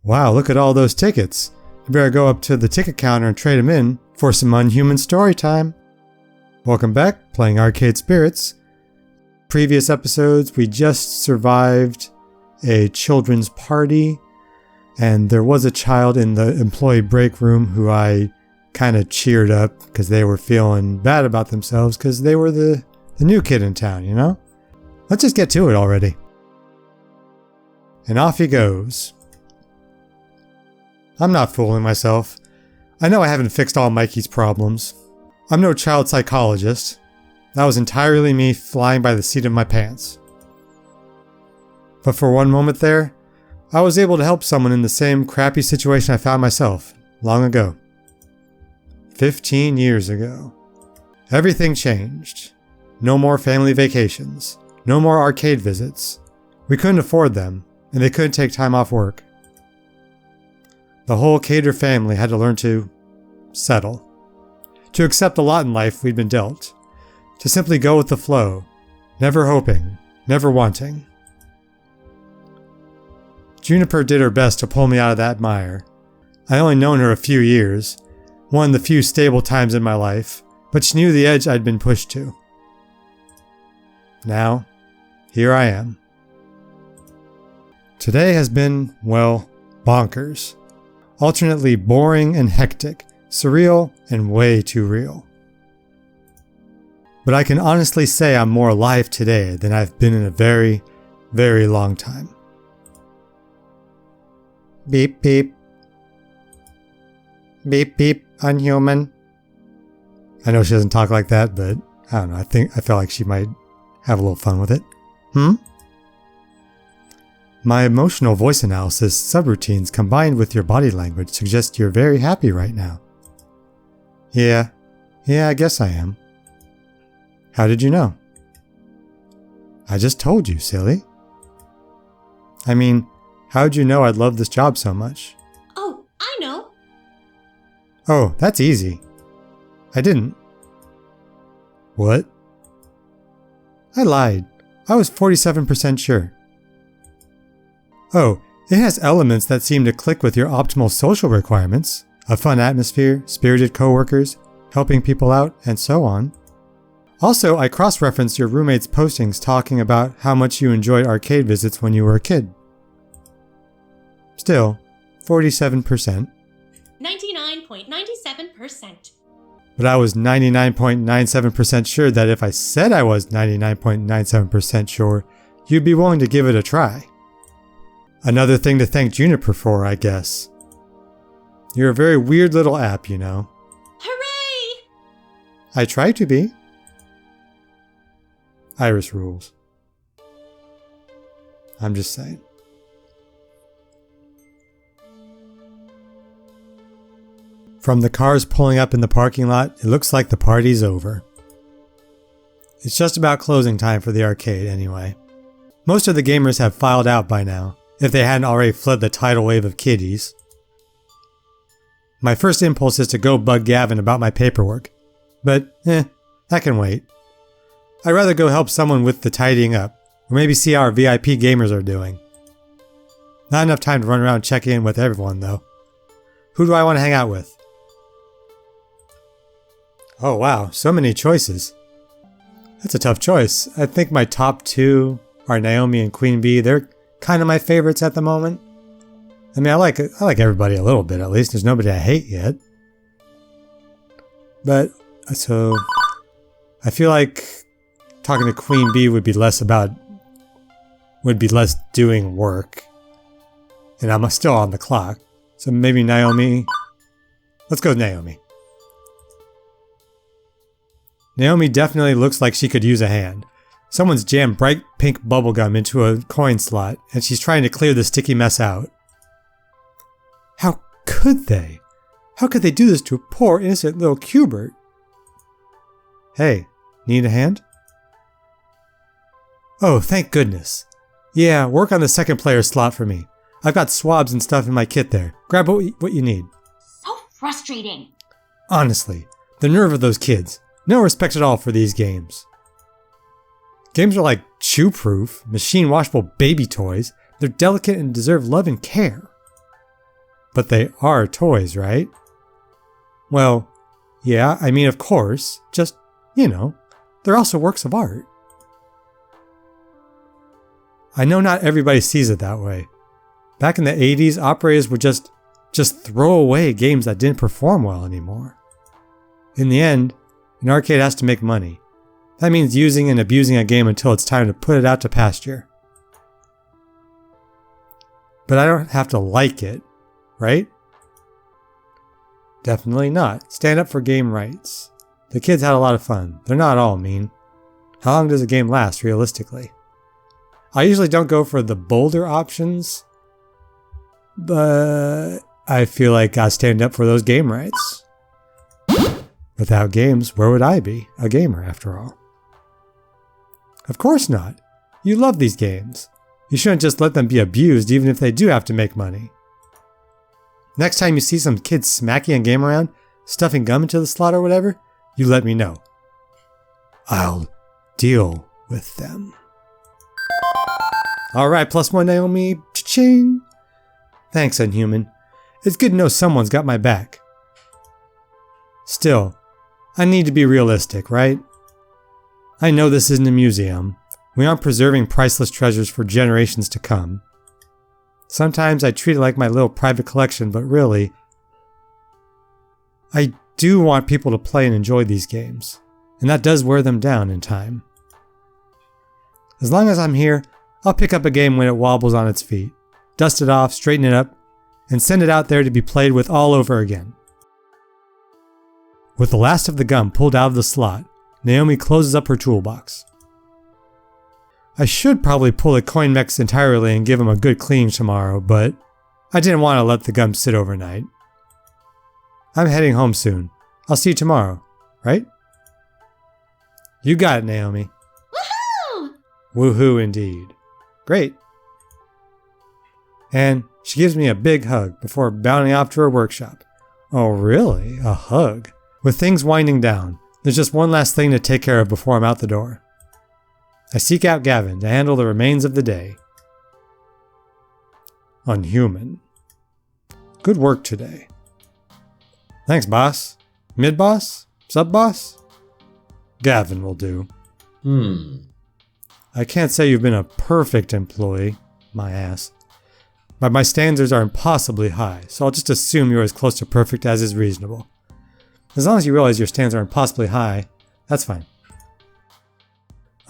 Wow, look at all those tickets. You better go up to the ticket counter and trade them in for some unhuman story time. Welcome back, playing Arcade Spirits. Previous episodes, we just survived a children's party, and there was a child in the employee break room who I kind of cheered up because they were feeling bad about themselves because they were the new kid in town, you know? Let's just get to it already. And off he goes. I'm not fooling myself. I know I haven't fixed all Mikey's problems. I'm no child psychologist. That was entirely me flying by the seat of my pants. But for one moment there, I was able to help someone in the same crappy situation I found myself long ago. 15 years ago. Everything changed. No more family vacations. No more arcade visits. We couldn't afford them, and they couldn't take time off work. The whole Cater family had to learn to settle. To accept the lot in life we'd been dealt. To simply go with the flow. Never hoping. Never wanting. Juniper did her best to pull me out of that mire. I only known her a few years. One of the few stable times in my life. But she knew the edge I'd been pushed to. Now, here I am. Today has been, well, bonkers. Alternately boring and hectic, surreal and way too real. But I can honestly say I'm more alive today than I've been in a very, very long time. Beep beep. Beep beep, unhuman. I know she doesn't talk like that, but I don't know, I felt like she might have a little fun with it. My emotional voice analysis subroutines combined with your body language suggest you're very happy right now. Yeah, I guess I am. How did you know? I just told you, silly. I mean, how'd you know I'd love this job so much? Oh, I know. Oh, that's easy. I didn't. What? I lied. I was 47% sure. Oh, it has elements that seem to click with your optimal social requirements. A fun atmosphere, spirited coworkers, helping people out, and so on. Also, I cross-referenced your roommate's postings talking about how much you enjoyed arcade visits when you were a kid. Still, 47%. 99.97%. But I was 99.97% sure that if I said I was 99.97% sure, you'd be willing to give it a try. Another thing to thank Juniper for, I guess. You're a very weird little app, you know. Hooray! I try to be. Iris rules. I'm just saying. From the cars pulling up in the parking lot, it looks like the party's over. It's just about closing time for the arcade anyway. Most of the gamers have filed out by now, if they hadn't already fled the tidal wave of kiddies. My first impulse is to go bug Gavin about my paperwork, but that can wait. I'd rather go help someone with the tidying up, or maybe see how our VIP gamers are doing. Not enough time to run around checking in with everyone though. Who do I want to hang out with? Oh wow, so many choices. That's a tough choice. I think my top two are Naomi and Queen Bee. They're kind of my favorites at the moment. I mean, I like everybody a little bit at least. There's nobody I hate yet. But, so, I feel like talking to Queen Bee would be less doing work. And I'm still on the clock. So maybe Naomi. Let's go with Naomi. Naomi definitely looks like she could use a hand. Someone's jammed bright pink bubblegum into a coin slot, and she's trying to clear the sticky mess out. How could they? How could they do this to a poor, innocent little Cubert? Hey, need a hand? Oh, thank goodness. Yeah, work on the second player slot for me. I've got swabs and stuff in my kit there. Grab what you need. So frustrating. Honestly, the nerve of those kids. No respect at all for these games. Games are like chew-proof, machine-washable baby toys. They're delicate and deserve love and care. But they are toys, right? Well, yeah, I mean, of course. Just, they're also works of art. I know not everybody sees it that way. Back in the 80s, operators would just throw away games that didn't perform well anymore. In the end, an arcade has to make money. That means using and abusing a game until it's time to put it out to pasture. But I don't have to like it, right? Definitely not. Stand up for game rights. The kids had a lot of fun. They're not all mean. How long does a game last, realistically? I usually don't go for the bolder options, but I feel like I stand up for those game rights. Without games, where would I be? A gamer, after all. Of course not. You love these games. You shouldn't just let them be abused even if they do have to make money. Next time you see some kids smacking a game around, stuffing gum into the slot or whatever, you let me know. I'll deal with them. Alright, +1 Naomi. Cha-ching. Thanks, Unhuman. It's good to know someone's got my back. Still, I need to be realistic, right? I know this isn't a museum. We aren't preserving priceless treasures for generations to come. Sometimes I treat it like my little private collection, but really, I do want people to play and enjoy these games, and that does wear them down in time. As long as I'm here, I'll pick up a game when it wobbles on its feet, dust it off, straighten it up, and send it out there to be played with all over again. With the last of the gum pulled out of the slot, Naomi closes up her toolbox. I should probably pull the coin mechs entirely and give them a good clean tomorrow, but I didn't want to let the gum sit overnight. I'm heading home soon. I'll see you tomorrow, right? You got it, Naomi. Woohoo! Woohoo indeed. Great. And she gives me a big hug before bounding off to her workshop. Oh really? A hug? With things winding down, there's just one last thing to take care of before I'm out the door. I seek out Gavin to handle the remains of the day. Unhuman. Good work today. Thanks, boss. Mid-boss? Sub-boss? Gavin will do. I can't say you've been a perfect employee, my ass. But my standards are impossibly high, so I'll just assume you're as close to perfect as is reasonable. As long as you realize your standards are impossibly high, that's fine.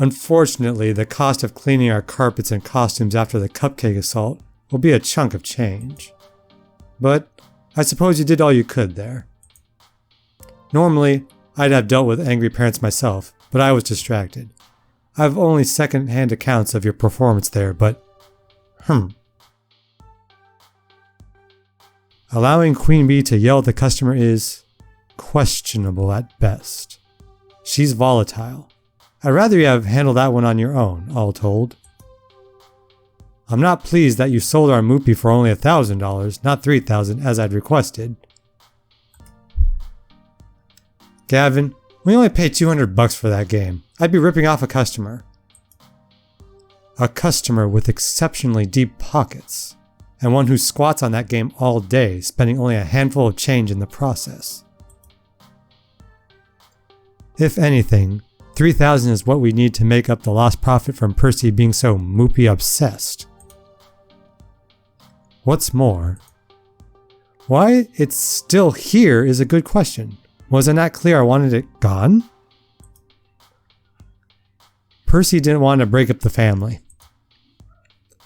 Unfortunately, the cost of cleaning our carpets and costumes after the cupcake assault will be a chunk of change. But I suppose you did all you could there. Normally, I'd have dealt with angry parents myself, but I was distracted. I have only second-hand accounts of your performance there, but Allowing Queen Bee to yell at the customer is questionable at best. She's volatile. I'd rather you have handled that one on your own, all told. I'm not pleased that you sold our Moopy for only $1,000, not $3,000 as I'd requested. Gavin, we only paid $200 for that game. I'd be ripping off a customer. A customer with exceptionally deep pockets, and one who squats on that game all day, spending only a handful of change in the process. If anything, $3,000 is what we need to make up the lost profit from Percy being so Moopy obsessed. What's more, why it's still here is a good question. Was it not clear I wanted it gone? Percy didn't want to break up the family.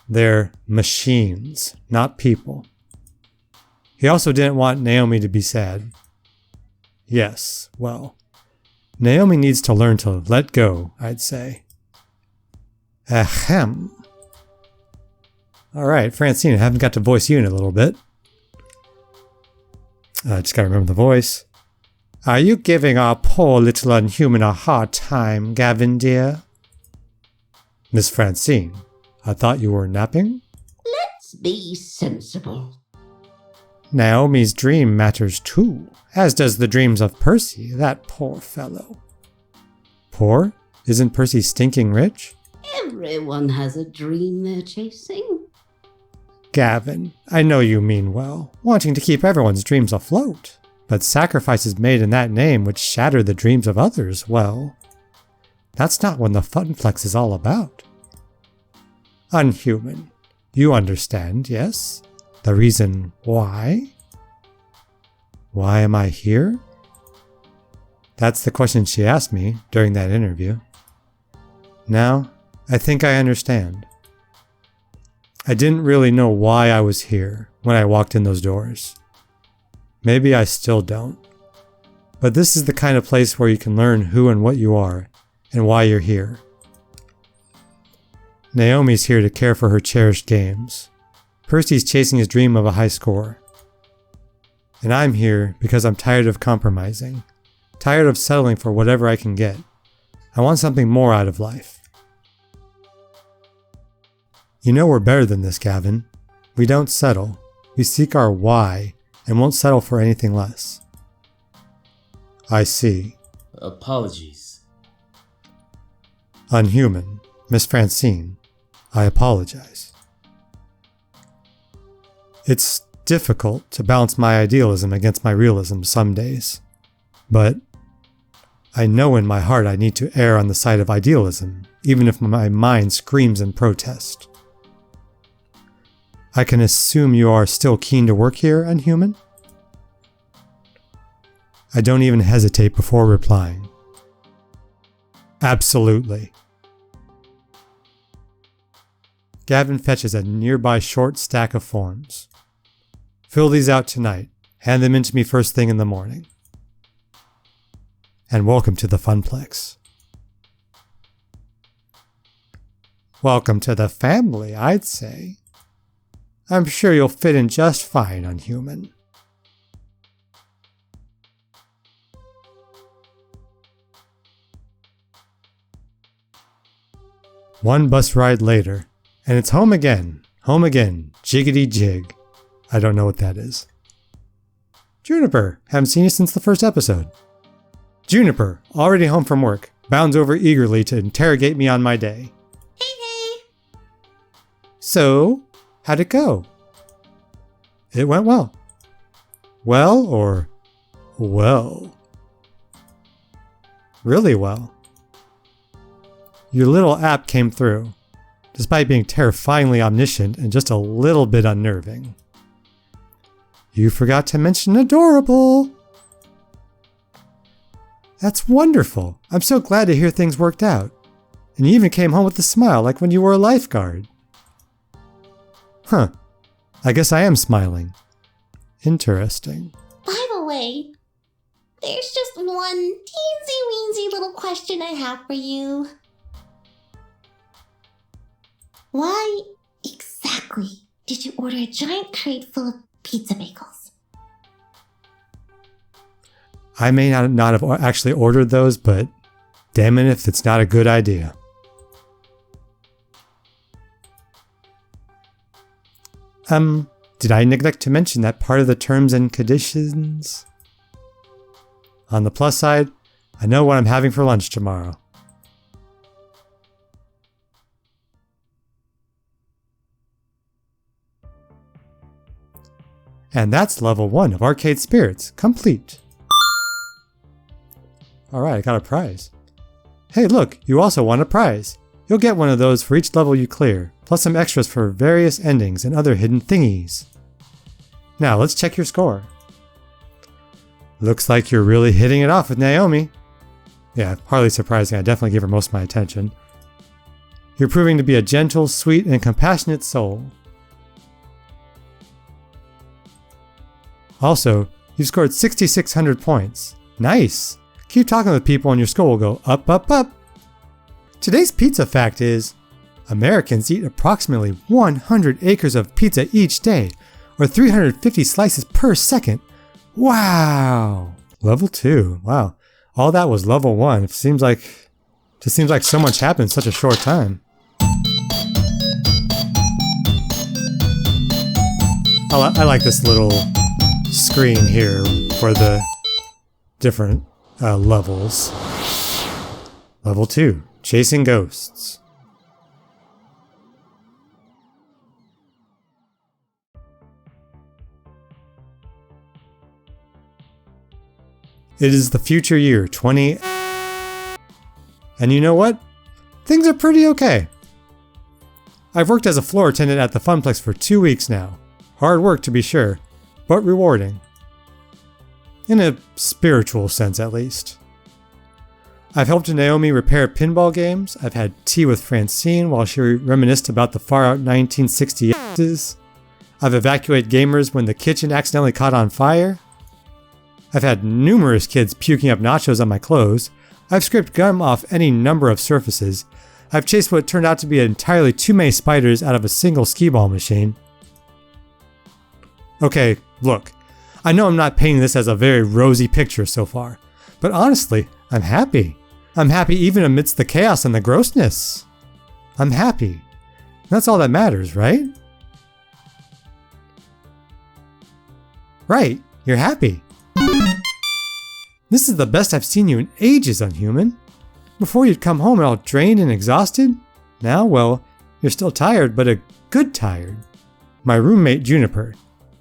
They're machines, not people. He also didn't want Naomi to be sad. Yes, well, Naomi needs to learn to let go, I'd say. Ahem. Alright, Francine, I haven't got to voice you in a little bit. I just gotta remember the voice. Are you giving our poor little Unhuman a hard time, Gavin dear? Miss Francine, I thought you were napping? Let's be sensible. Naomi's dream matters too, as does the dreams of Percy, that poor fellow. Poor? Isn't Percy stinking rich? Everyone has a dream they're chasing. Gavin, I know you mean well, wanting to keep everyone's dreams afloat. But sacrifices made in that name would shatter the dreams of others, well, that's not what the Funplex is all about. Unhuman. You understand, yes? The reason why? Why am I here? That's the question she asked me during that interview. Now, I think I understand. I didn't really know why I was here when I walked in those doors. Maybe I still don't. But this is the kind of place where you can learn who and what you are and why you're here. Naomi's here to care for her cherished games. Percy's chasing his dream of a high score. And I'm here because I'm tired of compromising. Tired of settling for whatever I can get. I want something more out of life. You know we're better than this, Gavin. We don't settle. We seek our why and won't settle for anything less. I see. Apologies. Unhuman. Miss Francine, I apologize. It's difficult to balance my idealism against my realism some days. But I know in my heart I need to err on the side of idealism, even if my mind screams in protest. I can assume you are still keen to work here, Unhuman? I don't even hesitate before replying. Absolutely. Gavin fetches a nearby short stack of forms. Fill these out tonight. Hand them in to me first thing in the morning. And welcome to the Funplex. Welcome to the family, I'd say. I'm sure you'll fit in just fine, Unhuman. One bus ride later, and it's home again, jiggity jig. I don't know what that is. Juniper, haven't seen you since the first episode. Juniper, already home from work, bounds over eagerly to interrogate me on my day. Hey. So, how'd it go? It went well. Well or well? Really well. Your little app came through, despite being terrifyingly omniscient and just a little bit unnerving. You forgot to mention adorable. That's wonderful. I'm so glad to hear things worked out. And you even came home with a smile like when you were a lifeguard. Huh. I guess I am smiling. Interesting. By the way, there's just one teensy-weensy little question I have for you. Why exactly did you order a giant crate full of pizza bagels? I may not have actually ordered those, but damn it if it's not a good idea. Did I neglect to mention that part of the terms and conditions? On the plus side, I know what I'm having for lunch tomorrow. And that's level 1 of Arcade Spirits, complete. Alright, I got a prize. Hey look, you also won a prize. You'll get one of those for each level you clear, plus some extras for various endings and other hidden thingies. Now let's check your score. Looks like you're really hitting it off with Naomi. Yeah, hardly surprising, I definitely gave her most of my attention. You're proving to be a gentle, sweet, and compassionate soul. Also, you've scored 6,600 points. Nice! Keep talking with people and your score will go up, up, up. Today's pizza fact is, Americans eat approximately 100 acres of pizza each day, or 350 slices per second. Wow! Level 2, wow. All that was level 1. It seems like so much happened in such a short time. I like this little screen here for the different levels. Level 2, Chasing Ghosts. It is the future year, 20... And you know what? Things are pretty okay. I've worked as a floor attendant at the Funplex for 2 weeks now. Hard work to be sure, but rewarding. In a spiritual sense at least. I've helped Naomi repair pinball games. I've had tea with Francine while she reminisced about the far out 1960s. I've evacuated gamers when the kitchen accidentally caught on fire. I've had numerous kids puking up nachos on my clothes. I've scraped gum off any number of surfaces. I've chased what turned out to be entirely too many spiders out of a single skee-ball machine. Okay, look. I know I'm not painting this as a very rosy picture so far, but honestly, I'm happy. I'm happy even amidst the chaos and the grossness. I'm happy. That's all that matters, right? Right, you're happy. This is the best I've seen you in ages, Unhuman. Before you'd come home all drained and exhausted. Now, well, you're still tired, but a good tired. My roommate, Juniper.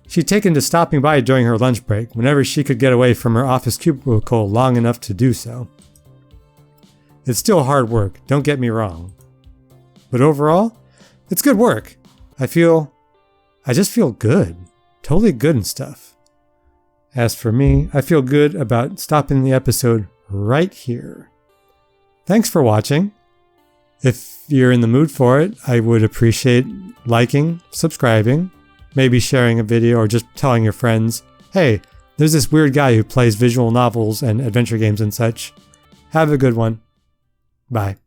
She'd taken to stopping by during her lunch break, whenever she could get away from her office cubicle long enough to do so. It's still hard work, don't get me wrong. But overall, it's good work. I just feel good. Totally good and stuff. As for me, I feel good about stopping the episode right here. Thanks for watching. If you're in the mood for it, I would appreciate liking, subscribing, maybe sharing a video or just telling your friends, hey, there's this weird guy who plays visual novels and adventure games and such. Have a good one. Bye.